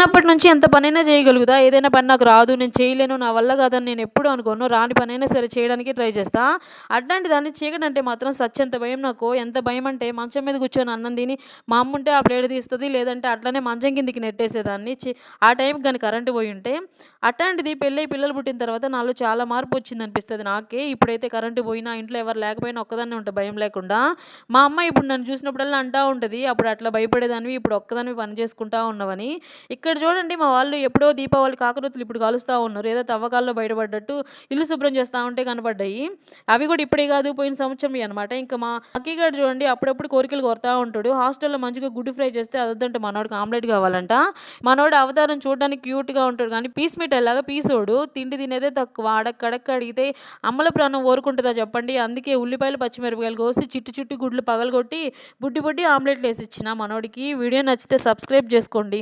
చిన్నప్పటి నుంచి ఎంత పనైనా చేయగలుగుతా. ఏదైనా పని నాకు రాదు, నేను చేయలేను, నా వల్ల కాదని నేను ఎప్పుడూ అనుకోను. రాని పనైనా సరే చేయడానికి ట్రై చేస్తా. అట్లాంటి దాన్ని చీకటంటే మాత్రం సచ్చేంత భయం నాకు. ఎంత భయమంటే మంచం మీద కూర్చొని అన్నం తిని మా అమ్ముంటే ఆ ప్లేట్ తీస్తది. లేదంటే అట్లనే మంచం కిందకి నెట్టేసేదాన్ని. ఆ టైంకి గాని కరెంట్ పోయుంటే. అట్లాంటిది పెళ్ళై పిల్లలు పుట్టిన తర్వాత నాలో చాలా మార్పొచ్చిందనిపిస్తది నాకే. ఇప్పుడైతే కరెంట్ పోయినా, ఇంట్లో ఎవరు లేకపోయినా ఒక్కదాన్నే ఉంటా భయం లేకుండా. మా అమ్మ ఇప్పుడు నన్ను చూసినప్పుడల్లా అంటా ఉంటది, "అప్పుడు అట్లా భయపడేదానివి, ఇప్పుడు ఒక్కదానివి పని చేసుకుంటా ఉన్నవని." ఇక్కడ చూడండి మా వాళ్ళు ఎప్పుడో దీపావళికి కాకరొత్తులు ఇప్పుడు కాలుస్తా ఉన్నారు. ఏదో తవ్వకాల్లో బయటపడ్డట్టు ఇల్లు శుభ్రం చేస్తా ఉంటే కనపడ్డాయి. అవి కూడా ఇప్పుడే కాదు, పోయిన సంవత్సరమే అనమాట. ఇంకా మా అక్కయ్యగాడు చూడండి అప్పుడప్పుడు కోరికలు కోరుతా ఉంటాడు. హాస్టల్‌లో మంచిగా గుడ్డు ఫ్రై చేస్తే అదొద్దంట మనోడికి ఆమ్లెట్ కావాలంట. మనోడు అవతారం చూడడానికి క్యూట్‌గా ఉంటాడు కానీ పీస్ మిఠాయిలాగా పీసోడు. తిండి తినేదే తక్కువ. అడక్కడక్క అడిగితే అమ్మల ప్రాణం ఊరుకుంటదా చెప్పండి. అందుకే ఉల్లిపాయలు, పచ్చిమిరపకాయలు కోసి చిట్టి చిట్టి గుడ్లు పగలగొట్టి బుడ్డి బుడ్డి ఆమ్లెట్‌లేసిచ్చిన మనోడికి. వీడియో నచ్చితే సబ్స్క్రైబ్ చేసుకోండి.